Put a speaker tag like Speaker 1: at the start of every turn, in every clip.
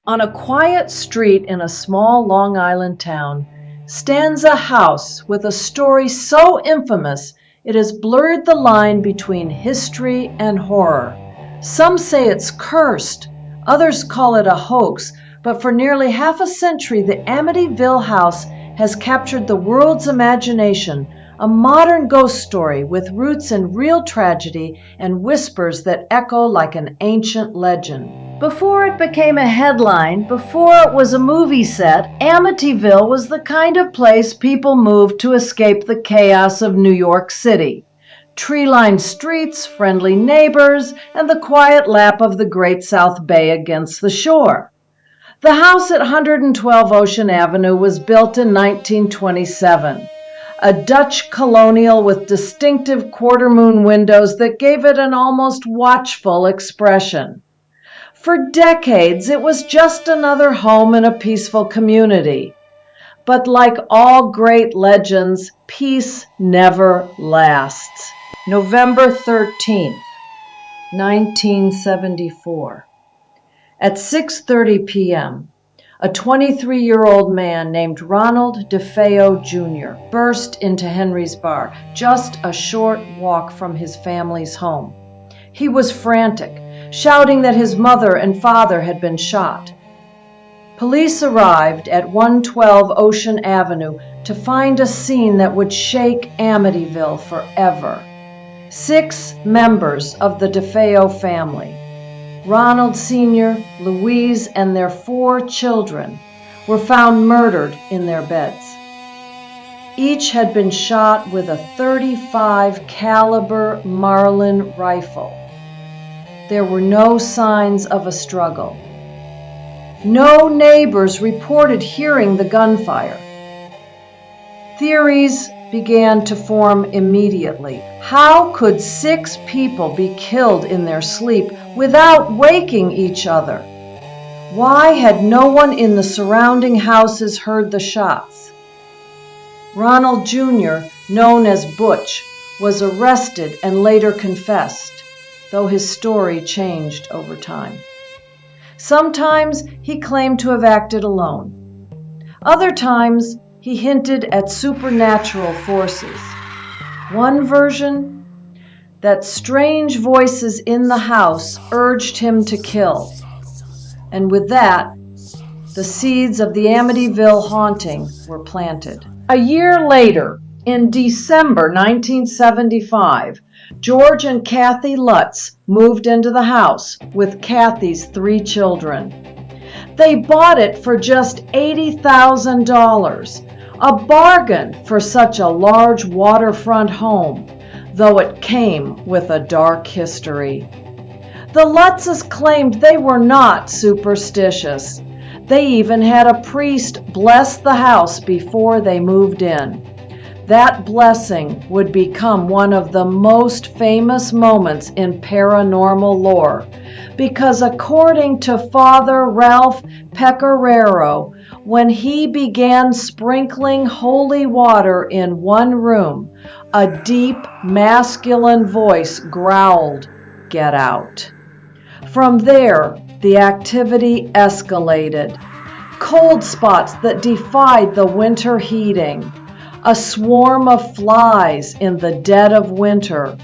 Speaker 1: On a quiet street in a small Long Island town stands a house with a story so infamous it has blurred the line between history and horror. Some say it's cursed, others call it a hoax, but for nearly half a century the Amityville house has captured the world's imagination, a modern ghost story with roots in real tragedy and whispers that echo like an ancient legend. Before it became a headline, before it was a movie set, Amityville was the kind of place people moved to escape the chaos of New York City. Tree-lined streets, friendly neighbors, and the quiet lap of the Great South Bay against the shore. The house at 112 Ocean Avenue was built in 1927. A Dutch colonial with distinctive quarter-moon windows that gave it an almost watchful expression. For decades, it was just another home in a peaceful community. But like all great legends, peace never lasts. November 13th, 1974. At 6:30 p.m., a 23-year-old man named Ronald DeFeo Jr. burst into Henry's Bar, just a short walk from his family's home. He was frantic, shouting that his mother and father had been shot. Police arrived at 112 Ocean Avenue to find a scene that would shake Amityville forever. 6 members of the DeFeo family, Ronald Sr., Louise, and their 4 children, were found murdered in their beds. Each had been shot with a .35 caliber Marlin rifle. There were no signs of a struggle. No neighbors reported hearing the gunfire. Theories began to form immediately. How could 6 people be killed in their sleep without waking each other? Why had no one in the surrounding houses heard the shots? Ronald Jr., known as Butch, was arrested and later confessed, though his story changed over time. Sometimes he claimed to have acted alone. Other times he hinted at supernatural forces. One version, that strange voices in the house urged him to kill. And with that, the seeds of the Amityville haunting were planted. A year later, in December 1975, George and Kathy Lutz moved into the house with Kathy's 3 children. They bought it for just $80,000, a bargain for such a large waterfront home, though it came with a dark history. The Lutzes claimed they were not superstitious. They even had a priest bless the house before they moved in. That blessing would become one of the most famous moments in paranormal lore, because according to Father Ralph Pecoraro, when he began sprinkling holy water in one room, a deep masculine voice growled, "Get out." From there, the activity escalated. Cold spots that defied the winter heating. A swarm of flies in the dead of winter.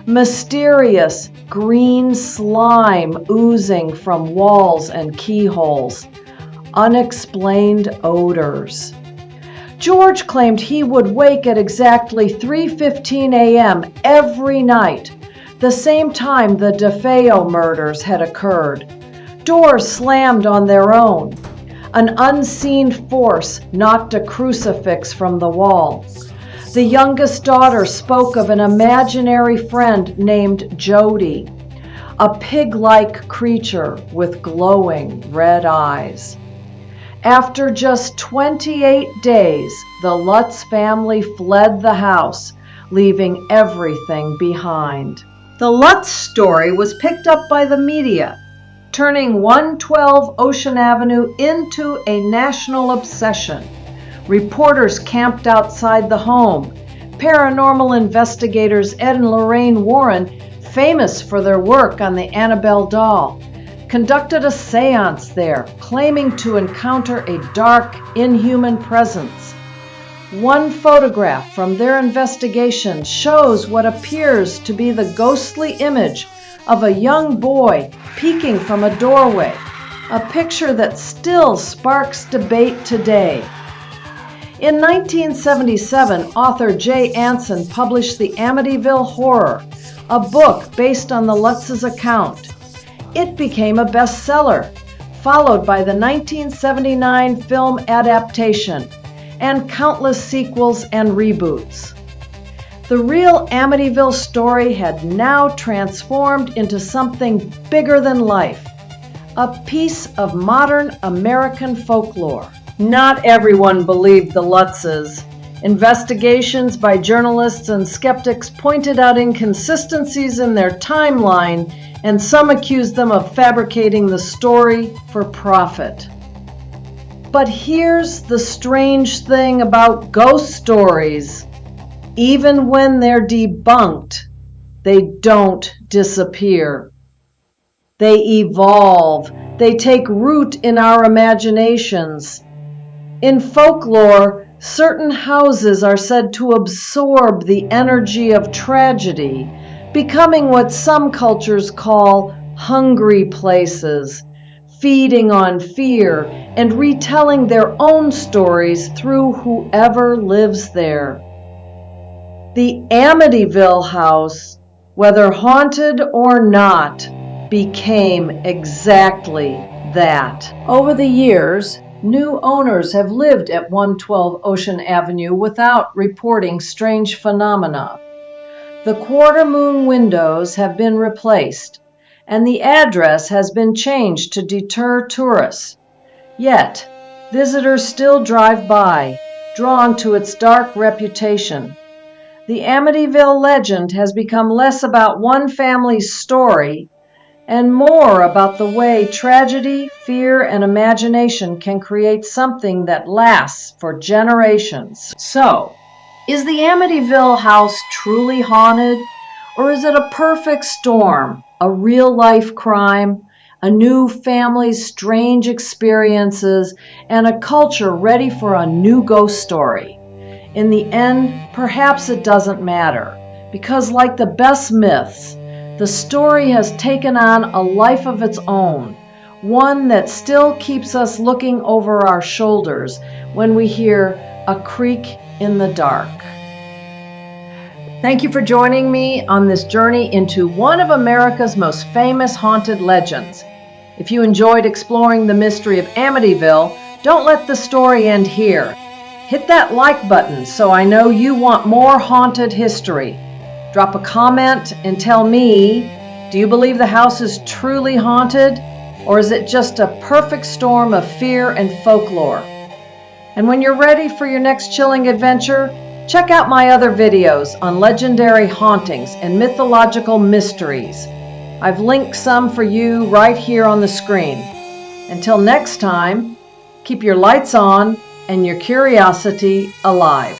Speaker 1: Mysterious green slime oozing from walls and keyholes. Unexplained odors. George claimed he would wake at exactly 3:15 a.m. every night, the same time the DeFeo murders had occurred. Doors slammed on their own. An unseen force knocked a crucifix from the wall. The youngest daughter spoke of an imaginary friend named Jody, a pig-like creature with glowing red eyes. After just 28 days, the Lutz family fled the house, leaving everything behind. The Lutz story was picked up by the media, turning 112 Ocean Avenue into a national obsession. Reporters camped outside the home. Paranormal investigators Ed and Lorraine Warren, famous for their work on the Annabelle doll, conducted a seance there, claiming to encounter a dark, inhuman presence. One photograph from their investigation shows what appears to be the ghostly image of a young boy peeking from a doorway, a picture that still sparks debate today. In 1977, author Jay Anson published The Amityville Horror, a book based on the Lutz's account. It became a bestseller, followed by the 1979 film adaptation, and countless sequels and reboots. The real Amityville story had now transformed into something bigger than life, a piece of modern American folklore. Not everyone believed the Lutzes. Investigations by journalists and skeptics pointed out inconsistencies in their timeline, and some accused them of fabricating the story for profit. But here's the strange thing about ghost stories. Even when they're debunked, they don't disappear. They evolve. They take root in our imaginations. In folklore, certain houses are said to absorb the energy of tragedy, becoming what some cultures call hungry places, feeding on fear and retelling their own stories through whoever lives there. The Amityville house, whether haunted or not, became exactly that. Over the years, new owners have lived at 112 Ocean Avenue without reporting strange phenomena. The quarter moon windows have been replaced, and the address has been changed to deter tourists. Yet, visitors still drive by, drawn to its dark reputation. The Amityville legend has become less about one family's story and more about the way tragedy, fear, and imagination can create something that lasts for generations. So, is the Amityville house truly haunted, or is it a perfect storm, a real-life crime, a new family's strange experiences, and a culture ready for a new ghost story? In the end, perhaps it doesn't matter, because like the best myths, the story has taken on a life of its own, one that still keeps us looking over our shoulders when we hear a creak in the dark. Thank you for joining me on this journey into one of America's most famous haunted legends. If you enjoyed exploring the mystery of Amityville, don't let the story end here. Hit that like button so I know you want more haunted history. Drop a comment and tell me, do you believe the house is truly haunted, or is it just a perfect storm of fear and folklore? And when you're ready for your next chilling adventure, check out my other videos on legendary hauntings and mythological mysteries. I've linked some for you right here on the screen. Until next time, keep your lights on and your curiosity alive.